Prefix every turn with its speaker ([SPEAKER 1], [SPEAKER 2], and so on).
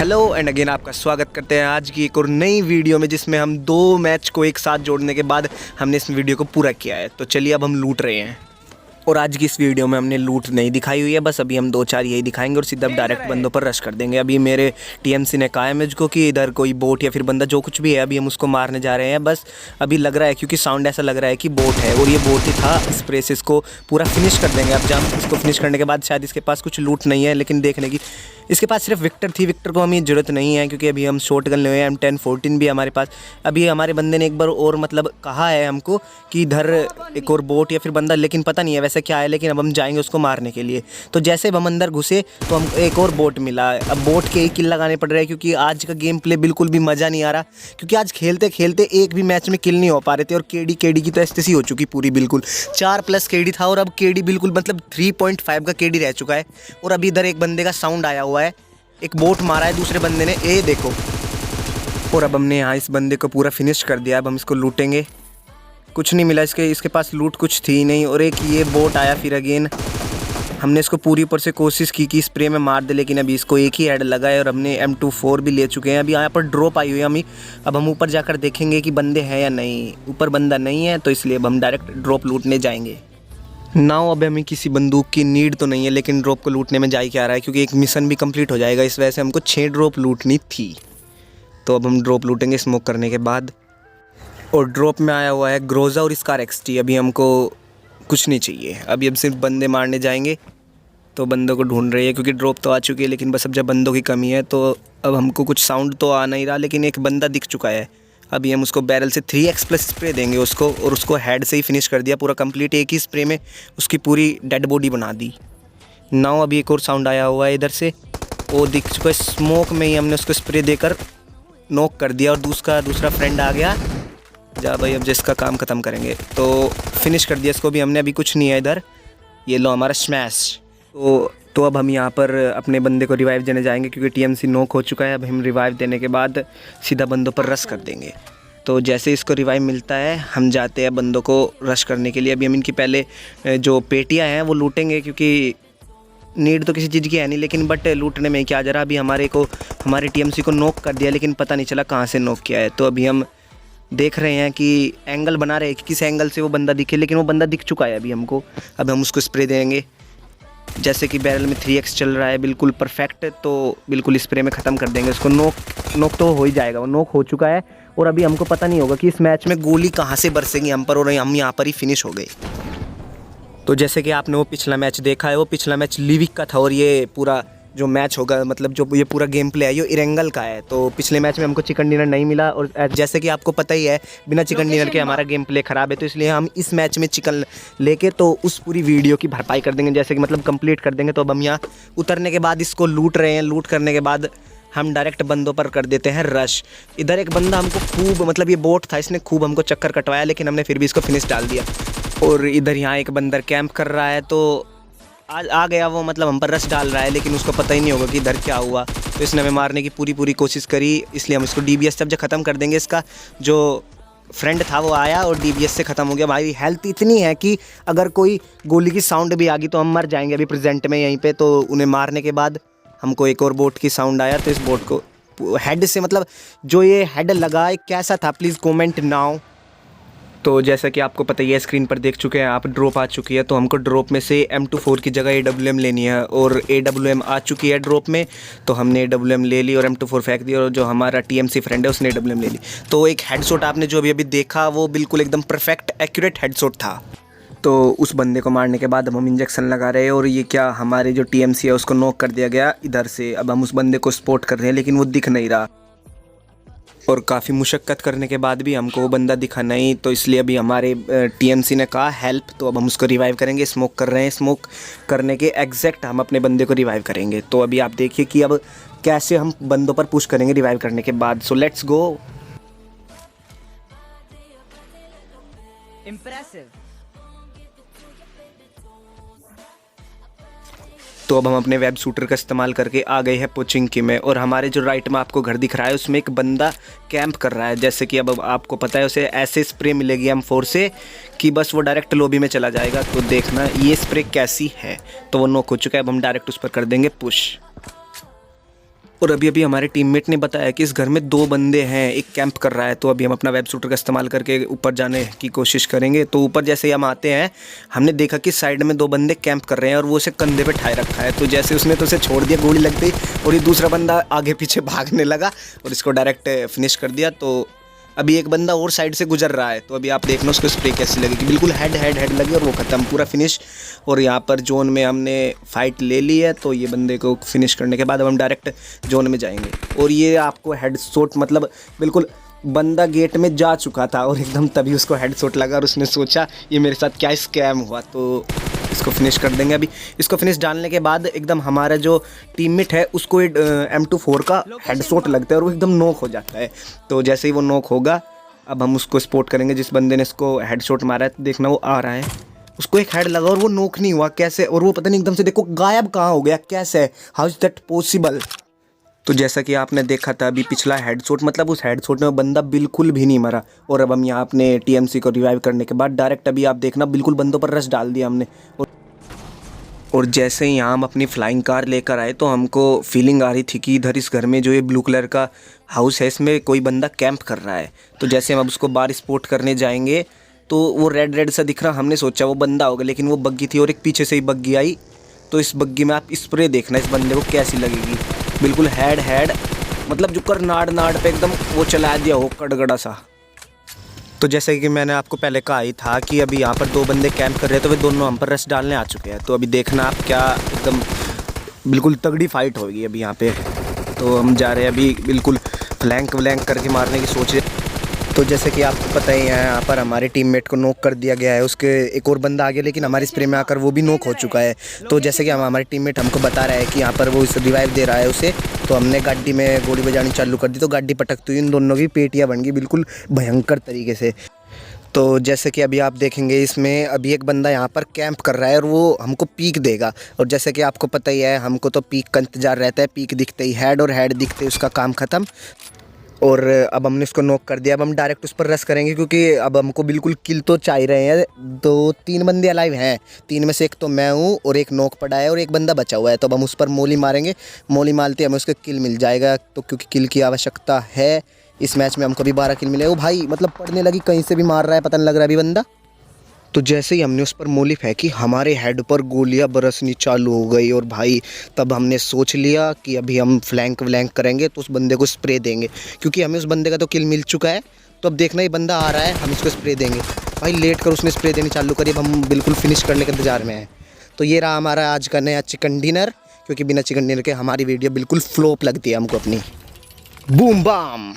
[SPEAKER 1] Hello and again आपका स्वागत करते हैं आज की एक और नई वीडियो में, जिसमें हम दो मैच को एक साथ जोड़ने के बाद हमने इस वीडियो को पूरा किया है। तो चलिए अब हम लूट रहे हैं। और आज की इस वीडियो में हमने लूट नहीं दिखाई हुई है, बस अभी हम 2-4 यही दिखाएंगे और सीधा डायरेक्ट बंदों पर रश कर देंगे। अभी मेरे टीएमसी ने कहा है मुझको कि इधर कोई बोट या फिर बंदा जो कुछ भी है अभी हम उसको मारने जा रहे हैं। बस अभी लग रहा है, क्योंकि साउंड ऐसा लग रहा है कि बोट है और ये बोट ही था। इस प्रे से इसको पूरा फिनिश कर देंगे। अब जब इसको फिनिश करने के बाद शायद इसके पास कुछ लूट नहीं है, लेकिन देखने की इसके पास सिर्फ विक्टर थी। विक्टर को हमें ज़रूरत नहीं है क्योंकि अभी हम शॉट गन ले हुए हैं। M1014 भी हमारे पास। अभी हमारे बंदे ने एक बार और मतलब कहा है हमको कि इधर एक और बोट या फिर बंदा, लेकिन पता नहीं है वैसे क्या है। लेकिन अब हम जाएंगे उसको मारने के लिए। तो जैसे हम अंदर घुसे तो हम एक और बोट मिला। अब बोट के ही किल लगाने पड़ रहे हैं क्योंकि आज का गेम प्ले बिल्कुल भी मज़ा नहीं आ रहा, क्योंकि आज खेलते खेलते एक भी मैच में किल नहीं हो पा रहे थे। और केडी की तो स्थिति हो चुकी पूरी, बिल्कुल 4+ केडी था और अब केडी बिल्कुल मतलब 3.5 का केडी रह चुका है। और अभी इधर एक बंदे का साउंड आया हुआ है, एक बोट मारा है दूसरे बंदे ने, ये देखो। और अब हमने यहाँ इस बंदे को पूरा फिनिश कर दिया। अब हम इसको लूटेंगे। कुछ नहीं मिला इसके पास लूट कुछ थी नहीं। और एक ये बोट आया फिर अगेन। हमने इसको पूरी ऊपर से कोशिश की कि स्प्रे में मार दे, लेकिन अभी इसको एक ही हेड लगा है। और हमने M24 भी ले चुके हैं। अभी यहाँ पर ड्रॉप आई हुई है हमें। अब हम ऊपर जाकर देखेंगे कि बंदे हैं या नहीं। ऊपर बंदा नहीं है तो इसलिए अब हम डायरेक्ट ड्रॉप लूटने जाएंगे। नाउ अब हमें किसी बंदूक की नीड तो नहीं है, लेकिन ड्रॉप को लूटने में जा ही क्या रहा है, क्योंकि एक मिशन भी कंप्लीट हो जाएगा। इस वजह से हमको 6 ड्रॉप लूटनी थी। तो अब हम ड्रॉप लूटेंगे स्मोक करने के बाद। और ड्रॉप में आया हुआ है ग्रोजा और स्कार XT। अभी हमको कुछ नहीं चाहिए, अभी हम सिर्फ बंदे मारने जाएंगे। तो बंदों को ढूंढ रही है क्योंकि ड्रॉप तो आ चुकी है, लेकिन बस अब जब बंदों की कमी है तो अब हमको कुछ साउंड तो आ नहीं रहा। लेकिन एक बंदा दिख चुका है। अभी हम उसको बैरल से 3x+ स्प्रे देंगे उसको, और उसको हेड से ही फिनिश कर दिया पूरा कंप्लीट। एक ही स्प्रे में उसकी पूरी डेड बॉडी बना दी। नाउ अभी एक और साउंड आया हुआ है इधर से, वो दिख चुका है। स्मोक में ही हमने उसको स्प्रे देकर नॉक कर दिया। और दूसरा फ्रेंड आ गया। जा भाई, अब जिसका काम ख़त्म करेंगे। तो फिनिश कर दिया इसको भी हमने। अभी कुछ नहीं है इधर। ये लो हमारा स्मैश। तो अब हम यहाँ पर अपने बंदे को रिवाइव देने जाएंगे, क्योंकि TMC नॉक हो चुका है। अब हम रिवाइव देने के बाद सीधा बंदों पर रश कर देंगे। तो जैसे इसको रिवाइव मिलता है हम जाते हैं बंदों को रश करने के लिए। अभी हम इनकी पहले जो पेटियाँ हैं वो लूटेंगे, क्योंकि नीड तो किसी चीज़ की है नहीं, लेकिन बट लूटने में क्या जरा। अभी हमारे TMC को नॉक कर दिया, लेकिन पता नहीं चला कहाँ से नॉक किया है। तो अभी हम देख रहे हैं कि एंगल बना रहे हैं कि किस एंगल से वो बंदा दिखे, लेकिन वो बंदा दिख चुका है अभी हमको। अब हम उसको स्प्रे देंगे। जैसे कि बैरल में 3x चल रहा है, बिल्कुल परफेक्ट। तो बिल्कुल स्प्रे में ख़त्म कर देंगे उसको। नॉक तो हो ही जाएगा, वो नॉक हो चुका है। और अभी हमको पता नहीं होगा कि इस मैच में गोली कहाँ से बरसेंगी हम पर, और हम यहाँ पर ही फिनिश हो गए। तो जैसे कि आपने वो पिछला मैच देखा है, वो पिछला मैच लिविक का था। और ये पूरा जो मैच होगा, मतलब जो ये पूरा गेम प्ले है, ये इरेंगल का है। तो पिछले मैच में हमको चिकन डिनर नहीं मिला। और जैसे कि आपको पता ही है, बिना चिकन डिनर के हमारा गेम प्ले ख़राब है। तो इसलिए हम इस मैच में चिकन लेके तो उस पूरी वीडियो की भरपाई कर देंगे, जैसे कि मतलब कंप्लीट कर देंगे। तो अब हम यहाँ उतरने के बाद इसको लूट रहे हैं। लूट करने के बाद हम डायरेक्ट बंदों पर कर देते हैं रश। इधर एक बंदा हमको खूब, मतलब ये बोट था, इसने खूब हमको चक्कर कटवाया, लेकिन हमने फिर भी इसको फिनिश डाल दिया। और इधर यहाँ एक बंदर कैंप कर रहा है, तो आज आ गया वो, मतलब हम पर रश डाल रहा है, लेकिन उसको पता ही नहीं होगा कि इधर क्या हुआ। तो इसने हमें मारने की पूरी कोशिश करी, इसलिए हम इसको DBS जब ख़त्म कर देंगे। इसका जो फ्रेंड था वो आया और DBS से ख़त्म हो गया। हमारी हेल्थ इतनी है कि अगर कोई गोली की साउंड भी आ गई तो हम मर जाएंगे अभी प्रेजेंट में यहीं पे। तो उन्हें मारने के बाद हमको एक और बोट की साउंड आया, तो इस बोट को हेड से, मतलब जो ये हेड लगा कैसा था, प्लीज़ कॉमेंट नाउ। तो जैसा कि आपको पता ही है, स्क्रीन पर देख चुके हैं आप, ड्रॉप आ चुकी है। तो हमको ड्रॉप में से M24 की जगह AWM लेनी है, और AWM आ चुकी है ड्रॉप में। तो हमने AWM ले ली और M24 फेंक दी, और जो हमारा TMC फ्रेंड है उसने AWM ले ली। तो एक हेडशॉट आपने जो अभी देखा, वो बिल्कुल एकदम परफेक्ट एक्यूरेट हेडशॉट था। तो उस बंदे को मारने के बाद अब हम इंजेक्शन लगा रहे हैं। और ये क्या, हमारे जो TMC है उसको नॉक कर दिया गया इधर से। अब हम उस बंदे को स्पॉट कर रहे हैं, लेकिन वो दिख नहीं रहा। और काफ़ी मुशक्क़त करने के बाद भी हमको वो बंदा दिखा नहीं। तो इसलिए अभी हमारे TMC ने कहा हेल्प। तो अब हम उसको रिवाइव करेंगे। स्मोक कर रहे हैं, स्मोक करने के एग्जैक्ट हम अपने बंदे को रिवाइव करेंगे। तो अभी आप देखिए कि अब कैसे हम बंदों पर पुश करेंगे रिवाइव करने के बाद। So let's go. इम्प्रेसिव। तो अब हम अपने वेब शूटर का इस्तेमाल करके आ गए हैं पोचिंकी में। और हमारे जो राइट में आपको घर दिख रहा है, उसमें एक बंदा कैंप कर रहा है। जैसे कि अब आपको पता है, उसे ऐसे स्प्रे मिलेगी M4 से कि बस वो डायरेक्ट लॉबी में चला जाएगा। तो देखना ये स्प्रे कैसी है। तो वो नॉक हो चुका है। अब हम डायरेक्ट उस पर कर देंगे पुश। और अभी अभी हमारे टीममेट ने बताया कि इस घर में 2 बंदे हैं, एक कैंप कर रहा है। तो अभी हम अपना वेब शूटर का इस्तेमाल करके ऊपर जाने की कोशिश करेंगे। तो ऊपर जैसे ही हम आते हैं, हमने देखा कि साइड में 2 बंदे कैंप कर रहे हैं और वो उसे कंधे पे ठाए रखा है। तो जैसे उसने तो उसे छोड़ दिया, गोली लग गई और ये दूसरा बंदा आगे पीछे भागने लगा और इसको डायरेक्ट फिनिश कर दिया। तो अभी एक बंदा और साइड से गुजर रहा है। तो अभी आप देखना उसको स्प्रे कैसी लगेगी। बिल्कुल हेड लगी और वो ख़त्म, पूरा फिनिश। और यहाँ पर जोन में हमने फ़ाइट ले ली है। तो ये बंदे को फिनिश करने के बाद अब हम डायरेक्ट जोन में जाएंगे। और ये आपको हेडशॉट, मतलब बिल्कुल बंदा गेट में जा चुका था और एकदम तभी उसको हेडशॉट लगा और उसने सोचा ये मेरे साथ क्या स्कैम हुआ। तो इसको फिनिश कर देंगे। अभी इसको फिनिश डालने के बाद एकदम हमारा जो टीममेट है उसको M24 का हेडशॉट लगता है और वो एकदम नॉक हो जाता है। तो जैसे ही वो नॉक होगा, अब हम उसको स्पॉट करेंगे जिस बंदे ने इसको हेडशॉट मारा है। तो देखना वो आ रहा है, उसको एक हेड लगा और वो नॉक नहीं हुआ, कैसे? और वो पता नहीं एकदम से देखो गायब कहाँ हो गया, कैसे? How is that possible? तो जैसा कि आपने देखा था अभी पिछला हेडशॉट, मतलब उस हेडशॉट में वो बंदा बिल्कुल भी नहीं मरा। और अब हम यहाँ अपने TMC को रिवाइव करने के बाद डायरेक्ट अभी आप देखना बिल्कुल बंदों पर रश डाल दिया हमने। और जैसे ही यहाँ हम अपनी फ्लाइंग कार लेकर आए तो हमको फीलिंग आ रही थी कि इधर इस घर में जो ये ब्लू कलर का हाउस है इसमें कोई बंदा कैंप कर रहा है। तो जैसे हम अब उसको बाहर स्पॉट करने जाएंगे तो वो रेड सा दिख रहा, हमने सोचा वो बंदा होगा, लेकिन वो बग्गी थी और एक पीछे से ही बग्गी आई। तो इस बग्गी में आप स्प्रे देखना इस बंदे को कैसी लगेगी। बिल्कुल हेड मतलब जो कर नाड़ पे एकदम वो चला दिया हो कड़गड़ा सा। तो जैसे कि मैंने आपको पहले कहा ही था कि अभी यहाँ पर 2 बंदे कैंप कर रहे हैं, तो वे दोनों हम पर रश डालने आ चुके हैं। तो अभी देखना आप, क्या एकदम बिल्कुल तगड़ी फाइट होगी अभी यहाँ पे। तो हम जा रहे हैं अभी बिल्कुल फ्लैंक करके मारने की सोच रहे। तो जैसे कि आपको पता ही है यहाँ पर हमारे टीममेट को नॉक कर दिया गया है। उसके एक और बंदा आ गया, लेकिन हमारे स्प्रे में आकर वो भी नॉक हो चुका है। तो जैसे कि हमारे टीममेट हमको बता रहा है कि यहाँ पर वो इसे रिवाइव दे रहा है उसे। तो हमने गाड़ी में गोली बजानी चालू कर दी, तो गाड़ी पटकती हुई इन दोनों की पेटियाँ बन गई बिल्कुल भयंकर तरीके से। तो जैसे कि अभी आप देखेंगे इसमें अभी एक बंदा यहाँ पर कैंप कर रहा है और वो हमको पीक देगा। और जैसे कि आपको पता ही है हमको तो पीक का इंतज़ार रहता है, पीक दिखते ही हेड, और हेड दिखते ही उसका काम ख़त्म। और अब हमने उसको नॉक कर दिया। अब हम डायरेक्ट उस पर रश करेंगे क्योंकि अब हमको बिल्कुल किल तो चाह रहे हैं। 2-3 बंदे अलाइव हैं, 3 में से एक तो मैं हूँ और एक नॉक पड़ा है और एक बंदा बचा हुआ है। तो अब हम उस पर मोली मारेंगे, मोली मारते हमें उसका किल मिल जाएगा। तो क्योंकि किल की आवश्यकता है इस मैच में, हमको भी 12 किल मिले। वो भाई मतलब पड़ने लगी, कहीं से भी मार रहा है, पता नहीं लग रहा है अभी बंदा। तो जैसे ही हमने उस पर मोली फेंकी हमारे हेड पर गोलियां बरसनी चालू हो गई। और भाई तब हमने सोच लिया कि अभी हम फ्लैंक करेंगे तो उस बंदे को स्प्रे देंगे, क्योंकि हमें उस बंदे का तो किल मिल चुका है। तो अब देखना ये बंदा आ रहा है, हम इसको स्प्रे देंगे। भाई लेट कर उसने स्प्रे देनी चालू करी, अब हम बिल्कुल फिनिश करने के इंतजार में हैं। तो ये रहा हमारा आज का नया चिकन डिनर, क्योंकि बिना चिकन डिनर के हमारी वीडियो बिल्कुल फ्लॉप लगती है हमको अपनी। Boom bam.